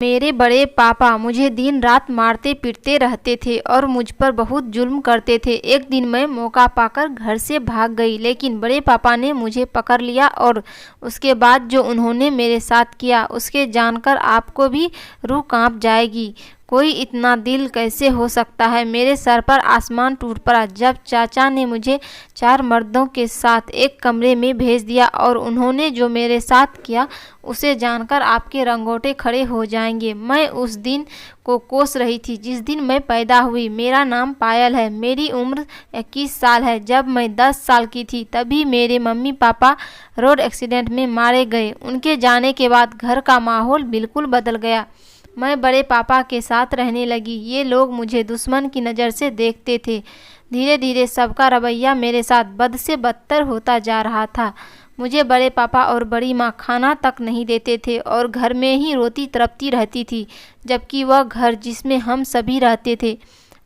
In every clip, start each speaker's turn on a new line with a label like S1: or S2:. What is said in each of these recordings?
S1: मेरे बड़े पापा मुझे दिन रात मारते पीटते रहते थे और मुझ पर बहुत जुल्म करते थे। एक दिन मैं मौका पाकर घर से भाग गई, लेकिन बड़े पापा ने मुझे पकड़ लिया और उसके बाद जो उन्होंने मेरे साथ किया उसके जानकर आपको भी रूह कांप जाएगी। कोई इतना दिल कैसे हो सकता है। मेरे सर पर आसमान टूट पड़ा जब चाचा ने मुझे 4 मर्दों के साथ एक कमरे में भेज दिया और उन्होंने जो मेरे साथ किया उसे जानकर आपके रंगोटे खड़े हो जाएंगे। मैं उस दिन को कोस रही थी जिस दिन मैं पैदा हुई। मेरा नाम पायल है। मेरी उम्र 21 साल है। जब मैं 10 साल की थी तभी मेरे मम्मी पापा रोड एक्सीडेंट में मारे गए। उनके जाने के बाद घर का माहौल बिल्कुल बदल गया। मैं बड़े पापा के साथ रहने लगी। ये लोग मुझे दुश्मन की नज़र से देखते थे। धीरे धीरे सबका रवैया मेरे साथ बद से बदतर होता जा रहा था। मुझे बड़े पापा और बड़ी माँ खाना तक नहीं देते थे और घर में ही रोती तड़पती रहती थी, जबकि वह घर जिसमें हम सभी रहते थे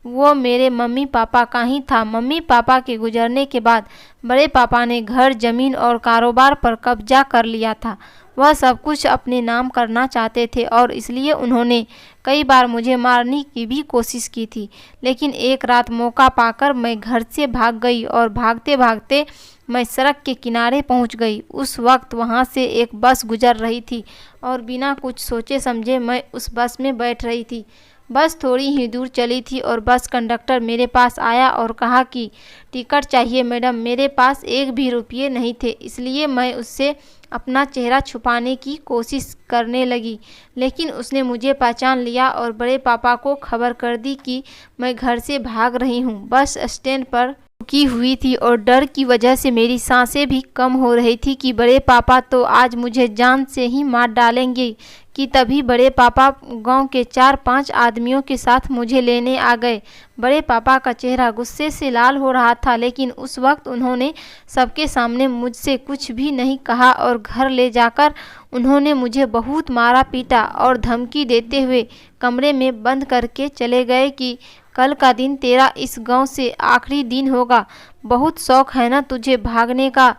S1: वो मेरे मम्मी पापा का ही था। मम्मी पापा के गुजरने के बाद बड़े पापा ने घर, ज़मीन और कारोबार पर कब्जा कर लिया था। वह सब कुछ अपने नाम करना चाहते थे और इसलिए उन्होंने कई बार मुझे मारने की भी कोशिश की थी। लेकिन एक रात मौका पाकर मैं घर से भाग गई और भागते भागते मैं सड़क के किनारे पहुंच गई। उस वक्त वहां से एक बस गुजर रही थी और बिना कुछ सोचे समझे मैं उस बस में बैठ रही थी। बस थोड़ी ही दूर चली थी और बस कंडक्टर मेरे पास आया और कहा कि टिकट चाहिए मैडम। मेरे पास एक भी रुपये नहीं थे, इसलिए मैं उससे अपना चेहरा छुपाने की कोशिश करने लगी, लेकिन उसने मुझे पहचान लिया और बड़े पापा को खबर कर दी कि मैं घर से भाग रही हूँ। बस स्टैंड पर रुकी हुई थी और डर की वजह से मेरी सांसें भी कम हो रही थी कि बड़े पापा तो आज मुझे जान से ही मार डालेंगे। कि तभी बड़े पापा गांव के 4-5 आदमियों के साथ मुझे लेने आ गए। बड़े पापा का चेहरा गुस्से से लाल हो रहा था, लेकिन उस वक्त उन्होंने सबके सामने मुझसे कुछ भी नहीं कहा और घर ले जाकर उन्होंने मुझे बहुत मारा पीटा और धमकी देते हुए कमरे में बंद करके चले गए कि कल का दिन तेरा इस गांव से आखिरी दिन होगा। बहुत शौक है ना तुझे भागने का,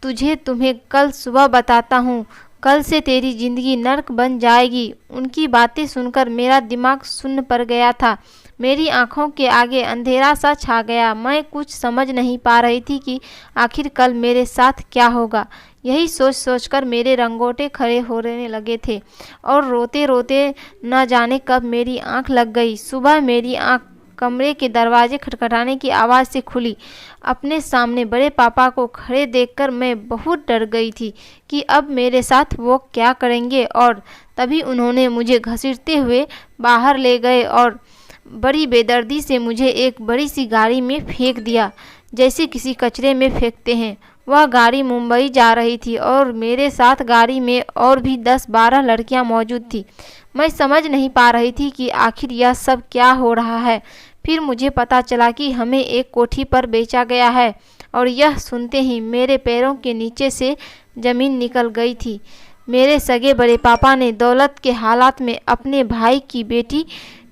S1: तुम्हें कल सुबह बताता हूँ। कल से तेरी ज़िंदगी नर्क बन जाएगी। उनकी बातें सुनकर मेरा दिमाग सुन्न पड़ गया था। मेरी आंखों के आगे अंधेरा सा छा गया। मैं कुछ समझ नहीं पा रही थी कि आखिर कल मेरे साथ क्या होगा। यही सोच सोचकर मेरे रंगोटे खड़े होने लगे थे और रोते रोते न जाने कब मेरी आंख लग गई। सुबह मेरी आंख कमरे के दरवाजे खटखटाने की आवाज़ से खुली। अपने सामने बड़े पापा को खड़े देखकर मैं बहुत डर गई थी कि अब मेरे साथ वो क्या करेंगे, और तभी उन्होंने मुझे घसीटते हुए बाहर ले गए और बड़ी बेदर्दी से मुझे एक बड़ी सी गाड़ी में फेंक दिया, जैसे किसी कचरे में फेंकते हैं। वह गाड़ी मुंबई जा रही थी और मेरे साथ गाड़ी में और भी 10-12 लड़कियां मौजूद थी। मैं समझ नहीं पा रही थी कि आखिर यह सब क्या हो रहा है। फिर मुझे पता चला कि हमें एक कोठी पर बेचा गया है और यह सुनते ही मेरे पैरों के नीचे से ज़मीन निकल गई थी। मेरे सगे बड़े पापा ने दौलत के हालात में अपने भाई की बेटी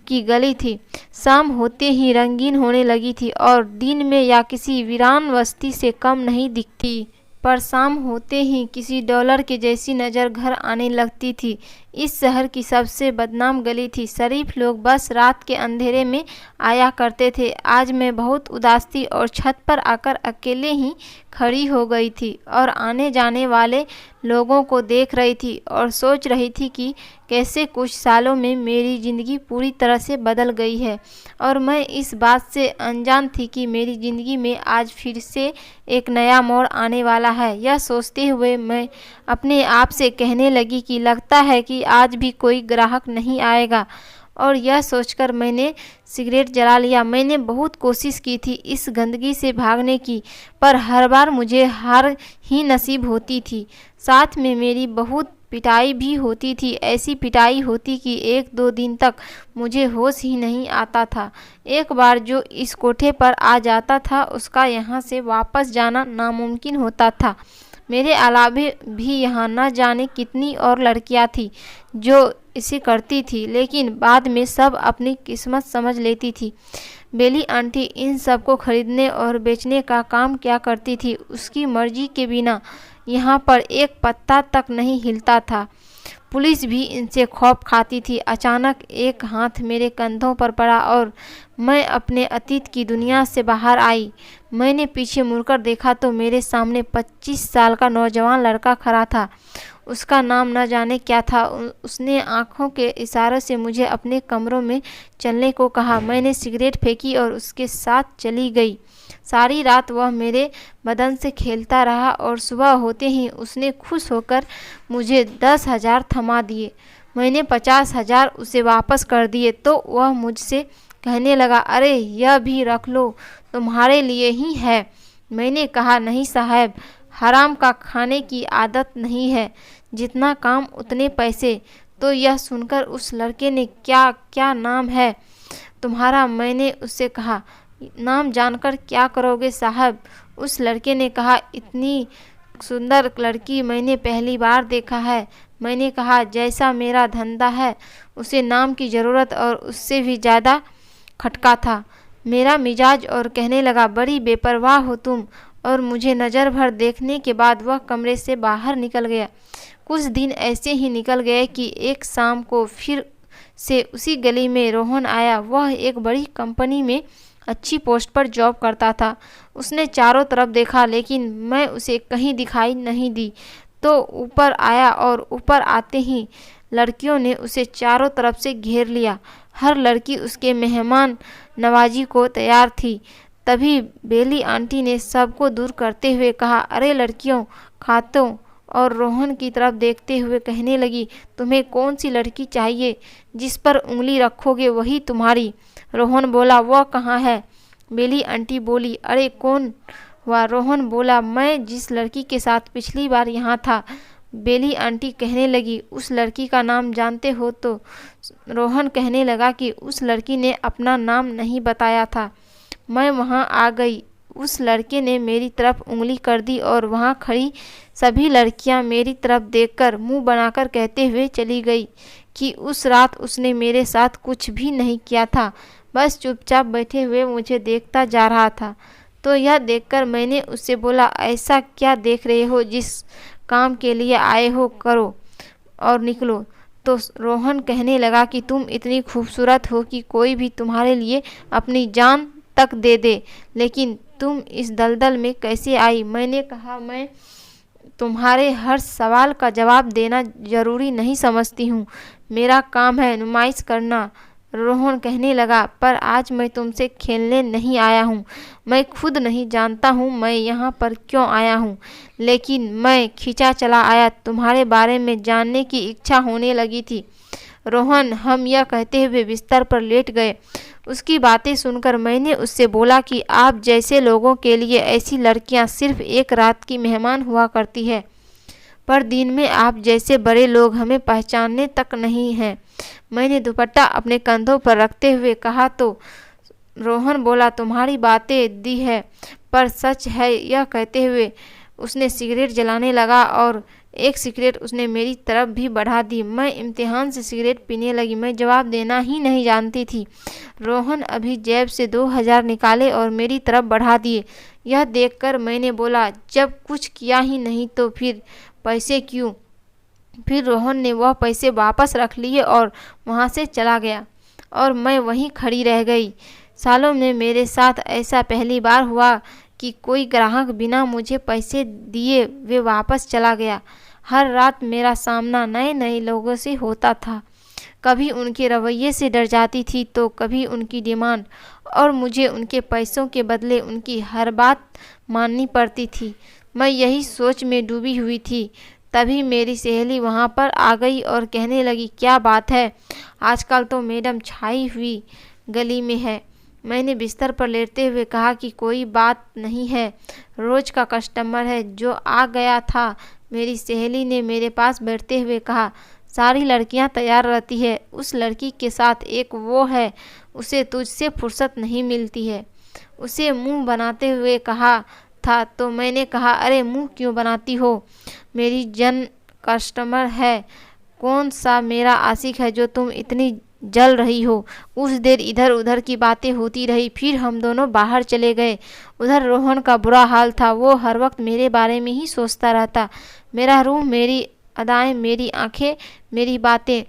S1: की गली थी। शाम होते ही रंगीन होने लगी थी और दिन में या किसी वीरान बस्ती से कम नहीं दिखती, पर शाम होते ही किसी डॉलर के जैसी नज़र घर आने लगती थी। इस शहर की सबसे बदनाम गली थी। शरीफ लोग बस रात के अंधेरे में आया करते थे। आज मैं बहुत उदास थी और छत पर आकर अकेले ही खड़ी हो गई थी और आने जाने वाले लोगों को देख रही थी और सोच रही थी कि कैसे कुछ सालों में मेरी ज़िंदगी पूरी तरह से बदल गई है और मैं इस बात से अनजान थी कि मेरी ज़िंदगी में आज फिर से एक नया मोड़ आने वाला है। यह सोचते हुए मैं अपने आप से कहने लगी कि लगता है कि आज भी कोई ग्राहक नहीं आएगा, और यह सोचकर मैंने सिगरेट जला लिया। मैंने बहुत कोशिश की थी इस गंदगी से भागने की, पर हर बार मुझे हार ही नसीब होती थी। साथ में मेरी बहुत पिटाई भी होती थी। ऐसी पिटाई होती कि 1-2 दिन तक मुझे होश ही नहीं आता था। एक बार जो इस कोठे पर आ जाता था उसका यहाँ से वापस जाना नामुमकिन होता था। मेरे अलावा भी यहाँ न जाने कितनी और लड़कियाँ थीं जो इसे करती थी, लेकिन बाद में सब अपनी किस्मत समझ लेती थी। बेली आंटी इन सब को खरीदने और बेचने का काम क्या करती थी। उसकी मर्जी के बिना यहाँ पर एक पत्ता तक नहीं हिलता था। पुलिस भी इनसे खौफ खाती थी। अचानक एक हाथ मेरे कंधों पर पड़ा और मैं अपने अतीत की दुनिया से बाहर आई। मैंने पीछे मुड़कर देखा तो मेरे सामने 25 साल का नौजवान लड़का खड़ा था। उसका नाम न जाने क्या था। उसने आंखों के इशारों से मुझे अपने कमरों में चलने को कहा। मैंने सिगरेट फेंकी और उसके साथ चली गई। सारी रात वह मेरे बदन से खेलता रहा और सुबह होते ही उसने खुश होकर मुझे 10,000 थमा दिए। मैंने 50,000 उसे वापस कर दिए तो वह मुझसे कहने लगा, अरे यह भी रख लो, तुम्हारे लिए ही है। मैंने कहा, नहीं साहब, हराम का खाने की आदत नहीं है, जितना काम उतने पैसे। तो यह सुनकर उस लड़के ने, क्या क्या नाम है तुम्हारा? मैंने उससे कहा, नाम जानकर क्या करोगे साहब? उस लड़के ने कहा, इतनी सुंदर लड़की मैंने पहली बार देखा है। मैंने कहा, जैसा मेरा धंधा है उसे नाम की ज़रूरत और उससे भी ज़्यादा खटका था मेरा मिजाज। और कहने लगा, बड़ी बेपरवाह हो तुम। और मुझे नज़र भर देखने के बाद वह कमरे से बाहर निकल गया। कुछ दिन ऐसे ही निकल गए कि एक शाम को फिर से उसी गली में रोहन आया। वह एक बड़ी कंपनी में अच्छी पोस्ट पर जॉब करता था। उसने चारों तरफ देखा लेकिन मैं उसे कहीं दिखाई नहीं दी तो ऊपर आया और ऊपर आते ही लड़कियों ने उसे चारों तरफ से घेर लिया। हर लड़की उसके मेहमान नवाजी को तैयार थी। तभी बेली आंटी ने सबको दूर करते हुए कहा, अरे लड़कियों, खातों, और रोहन की तरफ देखते हुए कहने लगी, तुम्हें कौन सी लड़की चाहिए? जिस पर उंगली रखोगे वही तुम्हारी। रोहन बोला, वह कहाँ है? बेली आंटी बोली, अरे कौन हुआ? रोहन बोला, मैं जिस लड़की के साथ पिछली बार यहाँ था। बेली आंटी कहने लगी, उस लड़की का नाम जानते हो? तो रोहन कहने लगा कि उस लड़की ने अपना नाम नहीं बताया था। मैं वहाँ आ गई। उस लड़के ने मेरी तरफ उंगली कर दी और वहाँ खड़ी सभी लड़कियाँ मेरी तरफ देखकर मुंह बनाकर कहते हुए चली गई कि उस रात उसने मेरे साथ कुछ भी नहीं किया था, बस चुपचाप बैठे हुए मुझे देखता जा रहा था। तो यह देखकर मैंने उससे बोला, ऐसा क्या देख रहे हो? जिस काम के लिए आए हो करो और निकलो। तो रोहन कहने लगा कि तुम इतनी खूबसूरत हो कि कोई भी तुम्हारे लिए अपनी जान तक दे दे, लेकिन तुम इस दलदल में कैसे आई? मैंने कहा, मैं तुम्हारे हर सवाल का जवाब देना ज़रूरी नहीं समझती हूँ, मेरा काम है नुमाइश करना। रोहन कहने लगा, पर आज मैं तुमसे खेलने नहीं आया हूँ। मैं खुद नहीं जानता हूँ मैं यहाँ पर क्यों आया हूँ, लेकिन मैं खींचा चला आया। तुम्हारे बारे में जानने की इच्छा होने लगी थी। रोहन हम यह कहते हुए बिस्तर पर लेट गए। उसकी बातें सुनकर मैंने उससे बोला कि आप जैसे लोगों के लिए ऐसी लड़कियां सिर्फ एक रात की मेहमान हुआ करती है, पर दिन में आप जैसे बड़े लोग हमें पहचानने तक नहीं हैं। मैंने दुपट्टा अपने कंधों पर रखते हुए कहा तो रोहन बोला, तुम्हारी बातें दी है पर सच है। यह कहते हुए उसने सिगरेट जलाने लगा और एक सिगरेट उसने मेरी तरफ भी बढ़ा दी। मैं इम्तिहान से सिगरेट पीने लगी। मैं जवाब देना ही नहीं जानती थी। रोहन अभी जेब से 2,000 निकाले और मेरी तरफ बढ़ा दिए। यह देखकर मैंने बोला, जब कुछ किया ही नहीं तो फिर पैसे क्यों? फिर रोहन ने वह पैसे वापस रख लिए और वहाँ से चला गया और मैं वहीं खड़ी रह गई। सालों में मेरे साथ ऐसा पहली बार हुआ कि कोई ग्राहक बिना मुझे पैसे दिए वे वापस चला गया। हर रात मेरा सामना नए नए लोगों से होता था। कभी उनके रवैये से डर जाती थी तो कभी उनकी डिमांड, और मुझे उनके पैसों के बदले उनकी हर बात माननी पड़ती थी। मैं यही सोच में डूबी हुई थी। तभी मेरी सहेली वहाँ पर आ गई और कहने लगी, क्या बात है, आजकल तो मैडम छाई हुई गली में है। मैंने बिस्तर पर लेटते हुए कहा कि कोई बात नहीं है, रोज़ का कस्टमर है जो आ गया था। मेरी सहेली ने मेरे पास बैठते हुए कहा, सारी लड़कियां तैयार रहती है, उस लड़की के साथ एक वो है, उसे तुझसे फुर्सत नहीं मिलती है। उसे मुंह बनाते हुए कहा था तो मैंने कहा, अरे मुंह क्यों बनाती हो, मेरी जन कस्टमर है। कौन सा मेरा आशिक है जो तुम इतनी जल रही हो? कुछ देर इधर उधर की बातें होती रही, फिर हम दोनों बाहर चले गए। उधर रोहन का बुरा हाल था, वो हर वक्त मेरे बारे में ही सोचता रहता। मेरा रूम मेरी अदाएं, मेरी आंखें, मेरी बातें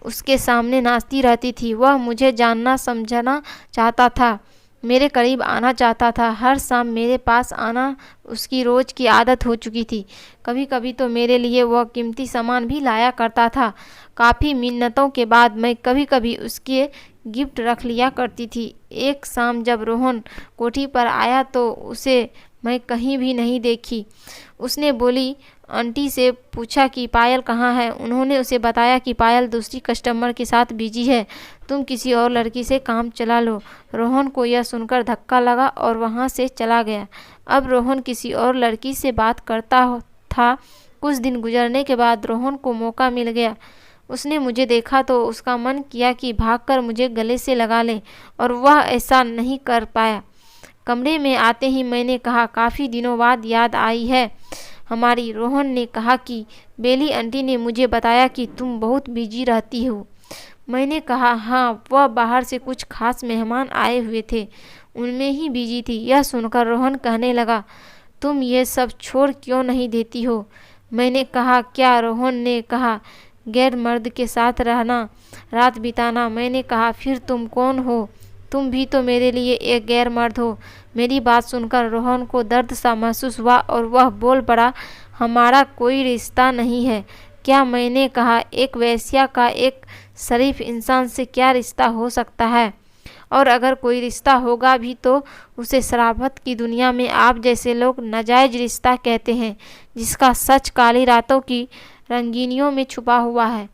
S1: उसके सामने नाचती रहती थी। वह मुझे जानना समझना चाहता था, मेरे करीब आना चाहता था। हर शाम मेरे पास आना उसकी रोज़ की आदत हो चुकी थी। कभी कभी तो मेरे लिए वह कीमती सामान भी लाया करता था। काफ़ी मिन्नतों के बाद मैं कभी कभी उसके गिफ्ट रख लिया करती थी। एक शाम जब रोहन कोठी पर आया तो उसे मैं कहीं भी नहीं देखी। उसने बोली आंटी से पूछा कि पायल कहाँ है। उन्होंने उसे बताया कि पायल दूसरी कस्टमर के साथ बिजी है, तुम किसी और लड़की से काम चला लो। रोहन को यह सुनकर धक्का लगा और वहाँ से चला गया। अब रोहन किसी और लड़की से बात करता था। कुछ दिन गुजरने के बाद रोहन को मौका मिल गया। उसने मुझे देखा तो उसका मन किया कि भागकर मुझे गले से लगा ले, और वह ऐसा नहीं कर पाया। कमरे में आते ही मैंने कहा, काफ़ी दिनों बाद याद आई है हमारी। रोहन ने कहा कि बेली आंटी ने मुझे बताया कि तुम बहुत बिजी रहती हो। मैंने कहा हाँ, वह बाहर से कुछ खास मेहमान आए हुए थे, उनमें ही बिजी थी। यह सुनकर रोहन कहने लगा, तुम ये सब छोड़ क्यों नहीं देती हो। मैंने कहा क्या। रोहन ने कहा, गैर मर्द के साथ रहना, रात बिताना। मैंने कहा फिर तुम कौन हो। तुम भी तो मेरे लिए एक गैर मर्द हो। मेरी बात सुनकर रोहन को दर्द सा महसूस हुआ और वह बोल पड़ा, हमारा कोई रिश्ता नहीं है। क्या। मैंने कहा एक वेश्या का एक शरीफ इंसान से क्या रिश्ता हो सकता है, और अगर कोई रिश्ता होगा भी तो उसे शराफत की दुनिया में आप जैसे लोग नाजायज़ रिश्ता कहते हैं, जिसका सच काली रातों की रंगीनियों में छुपा हुआ है।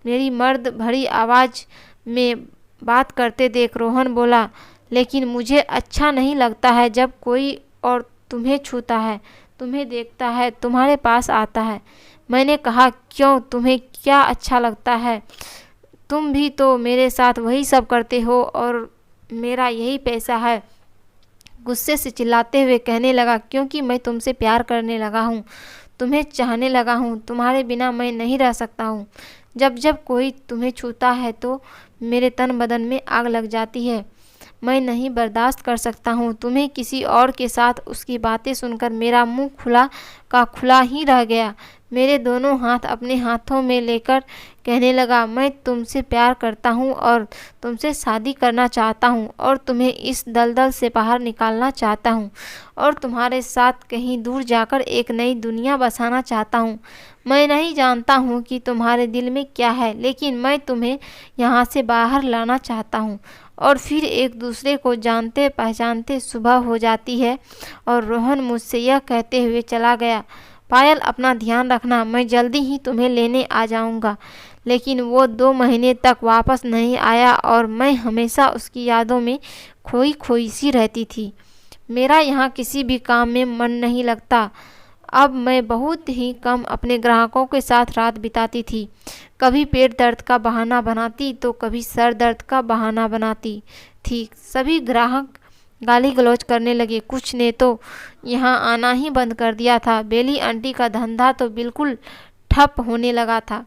S1: मेरी मर्द भरी आवाज़ में बात करते देख रोहन बोला, लेकिन मुझे अच्छा नहीं लगता है जब कोई और तुम्हें छूता है, तुम्हें देखता है, तुम्हारे पास आता है। मैंने कहा क्यों, तुम्हें क्या अच्छा लगता है। तुम भी तो मेरे साथ वही सब करते हो और मेरा यही पैसा है। गुस्से से चिल्लाते हुए कहने लगा, क्योंकि मैं तुमसे प्यार करने लगा हूँ, तुम्हें चाहने लगा हूँ। तुम्हारे बिना मैं नहीं रह सकता हूँ। जब जब कोई तुम्हें छूता है तो मेरे तन बदन में आग लग जाती है। मैं नहीं बर्दाश्त कर सकता हूँ तुम्हें किसी और के साथ। उसकी बातें सुनकर मेरा मुंह खुला का खुला ही रह गया। मेरे दोनों हाथ अपने हाथों में लेकर कहने लगा, मैं तुमसे प्यार करता हूँ और तुमसे शादी करना चाहता हूँ, और तुम्हें इस दलदल से बाहर निकालना चाहता हूँ, और तुम्हारे साथ कहीं दूर जाकर एक नई दुनिया बसाना चाहता हूँ। मैं नहीं जानता हूँ कि तुम्हारे दिल में क्या है, लेकिन मैं तुम्हें यहाँ से बाहर लाना चाहता हूँ। और फिर एक दूसरे को जानते पहचानते सुबह हो जाती है। और रोहन मुझसे यह कहते हुए चला गया, पायल अपना ध्यान रखना, मैं जल्दी ही तुम्हें लेने आ जाऊंगा। लेकिन वो 2 महीने तक वापस नहीं आया और मैं हमेशा उसकी यादों में खोई खोई सी रहती थी। मेरा यहाँ किसी भी काम में मन नहीं लगता। अब मैं बहुत ही कम अपने ग्राहकों के साथ रात बिताती थी। कभी पेट दर्द का बहाना बनाती तो कभी सर दर्द का बहाना बनाती थी। सभी ग्राहक गाली गलौज करने लगे। कुछ ने तो यहाँ आना ही बंद कर दिया था। बेली आंटी का धंधा तो बिल्कुल ठप होने लगा था।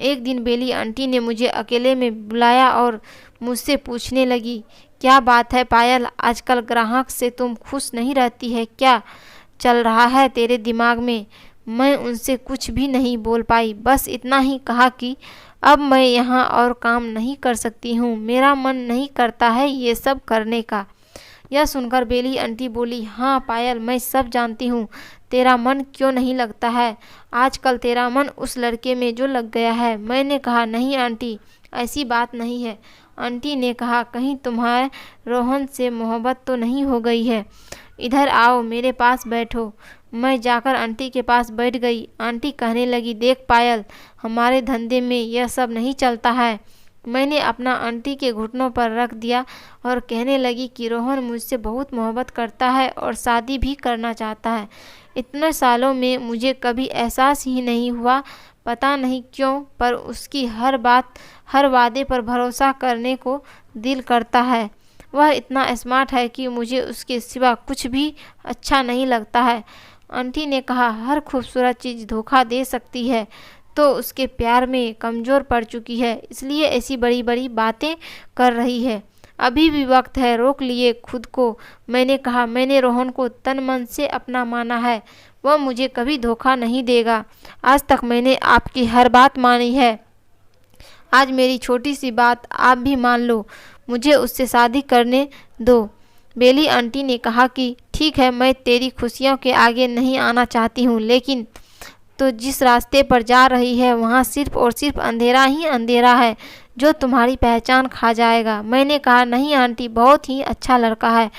S1: एक दिन बेली आंटी ने मुझे अकेले में बुलाया और मुझसे पूछने लगी, क्या बात है पायल, आजकल ग्राहक से तुम खुश नहीं रहती है, क्या चल रहा है तेरे दिमाग में। मैं उनसे कुछ भी नहीं बोल पाई, बस इतना ही कहा कि अब मैं यहाँ और काम नहीं कर सकती हूँ, मेरा मन नहीं करता है ये सब करने का। यह सुनकर बेली आंटी बोली, हाँ पायल, मैं सब जानती हूँ, तेरा मन क्यों नहीं लगता है। आजकल तेरा मन उस लड़के में जो लग गया है। मैंने कहा, नहीं आंटी, ऐसी बात नहीं है। आंटी ने कहा, कहीं तुम्हारे रोहन से मोहब्बत तो नहीं हो गई है। इधर आओ, मेरे पास बैठो। मैं जाकर आंटी के पास बैठ गई। आंटी कहने लगी, देख पायल, हमारे धंधे में यह सब नहीं चलता है। मैंने अपना आंटी के घुटनों पर रख दिया और कहने लगी कि रोहन मुझसे बहुत मोहब्बत करता है और शादी भी करना चाहता है। इतने सालों में मुझे कभी एहसास ही नहीं हुआ, पता नहीं क्यों, पर उसकी हर बात, हर वादे पर भरोसा करने को दिल करता है। वह इतना स्मार्ट है कि मुझे उसके सिवा कुछ भी अच्छा नहीं लगता है। आंटी ने कहा, हर खूबसूरत चीज़ धोखा दे सकती है, तो उसके प्यार में कमज़ोर पड़ चुकी है, इसलिए ऐसी बड़ी बड़ी बातें कर रही है। अभी भी वक्त है, रोक लिए खुद को। मैंने कहा, मैंने रोहन को तन मन से अपना माना है, वह मुझे कभी धोखा नहीं देगा। आज तक मैंने आपकी हर बात मानी है। आज मेरी छोटी सी बात आप भी मान लो, मुझे उससे शादी करने दो। बेली आंटी ने कहा कि ठीक है, मैं तेरी खुशियों के आगे नहीं आना चाहती हूँ, लेकिन तो जिस रास्ते पर जा रही है वहाँ सिर्फ और सिर्फ अंधेरा ही अंधेरा है जो तुम्हारी पहचान खा जाएगा। मैंने कहा नहीं आंटी, बहुत ही अच्छा लड़का है,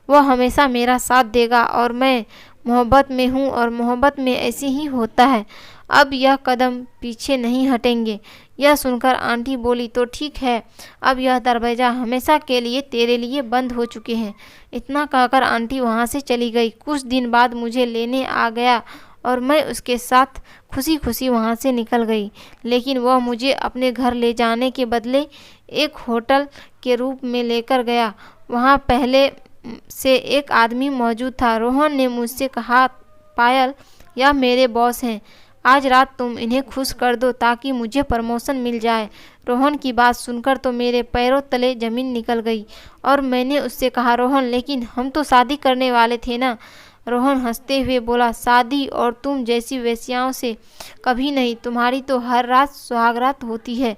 S1: वह हमेशा मेरा साथ देगा और मैं मोहब्बत में हूँ और मोहब्बत में ऐसे ही होता है। अब यह कदम पीछे नहीं हटेंगे। यह सुनकर आंटी बोली तो ठीक है, अब यह दरवाज़ा हमेशा के लिए तेरे लिए बंद हो चुके हैं। इतना कहकर आंटी वहाँ से चली गई। कुछ दिन बाद मुझे लेने आ गया और मैं उसके साथ खुशी खुशी वहाँ से निकल गई, लेकिन वह मुझे अपने घर ले जाने के बदले एक होटल के रूप में लेकर गया। वहाँ पहले से एक आदमी मौजूद था। रोहन ने मुझसे कहा, पायल, यह मेरे बॉस हैं, आज रात तुम इन्हें खुश कर दो ताकि मुझे प्रमोशन मिल जाए। रोहन की बात सुनकर तो मेरे पैरों तले ज़मीन निकल गई और मैंने उससे कहा, रोहन, लेकिन हम तो शादी करने वाले थे ना। रोहन हंसते हुए बोला, शादी और तुम जैसी वेश्याओं से कभी नहीं, तुम्हारी तो हर रात सुहागरात होती है,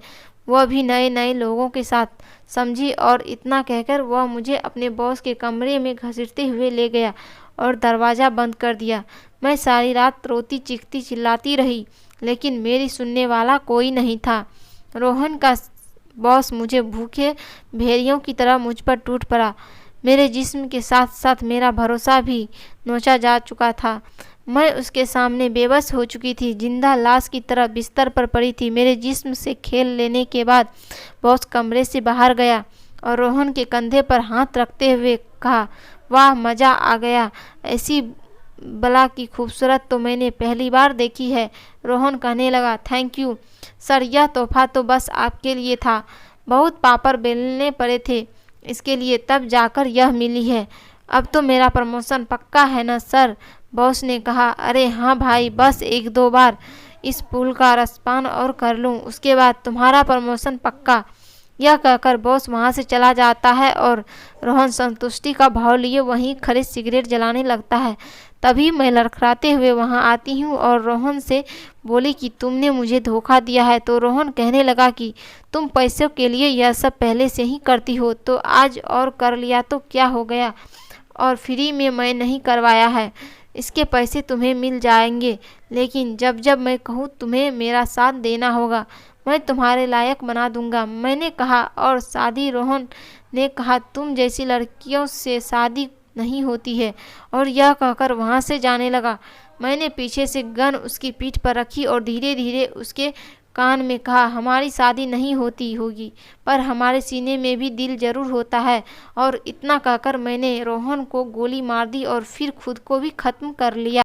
S1: वह भी नए नए लोगों के साथ, समझी। और इतना कहकर वह मुझे अपने बॉस के कमरे में घसीटते हुए ले गया और दरवाज़ा बंद कर दिया। मैं सारी रात रोती चीखती चिल्लाती रही, लेकिन मेरी सुनने वाला कोई नहीं था। रोहन का बॉस मुझे भूखे भेड़ियों की तरह मुझ पर टूट पड़ा। मेरे जिस्म के साथ साथ मेरा भरोसा भी नोचा जा चुका था। मैं उसके सामने बेबस हो चुकी थी, जिंदा लाश की तरह बिस्तर पर पड़ी थी। मेरे जिस्म से खेल लेने के बाद बॉस कमरे से बाहर गया और रोहन के कंधे पर हाथ रखते हुए कहा, वाह, मज़ा आ गया, ऐसी बला की खूबसूरत तो मैंने पहली बार देखी है। रोहन कहने लगा, थैंक यू सर, यह तोहफा तो बस आपके लिए था, बहुत पापड़ बेलने पड़े थे इसके लिए, तब जाकर यह मिली है। अब तो मेरा प्रमोशन पक्का है ना सर? बॉस ने कहा, अरे हाँ भाई, बस एक दो बार इस पुल का रसपान और कर लूँ, उसके बाद तुम्हारा प्रमोशन पक्का। यह कहकर बॉस वहाँ से चला जाता है और रोहन संतुष्टि का भाव लिए वहीं खड़े सिगरेट जलाने लगता है। तभी मैं लड़खड़ाते हुए वहाँ आती हूँ और रोहन से बोली कि तुमने मुझे धोखा दिया है। तो रोहन कहने लगा कि तुम पैसों के लिए यह सब पहले से ही करती हो, तो आज और कर लिया तो क्या हो गया, और फ्री में मैं नहीं करवाया है, इसके पैसे तुम्हें मिल जाएंगे, लेकिन जब जब मैं कहूँ तुम्हें मेरा साथ देना होगा, मैं तुम्हारे लायक बना दूंगा। मैंने कहा, और शादी? रोहन ने कहा, तुम जैसी लड़कियों से शादी नहीं होती है, और यह कहकर वहाँ से जाने लगा। मैंने पीछे से गन उसकी पीठ पर रखी और धीरे धीरे उसके कान में कहा, हमारी शादी नहीं होती होगी, पर हमारे सीने में भी दिल जरूर होता है। और इतना कहकर मैंने रोहन को गोली मार दी और फिर खुद को भी खत्म कर लिया।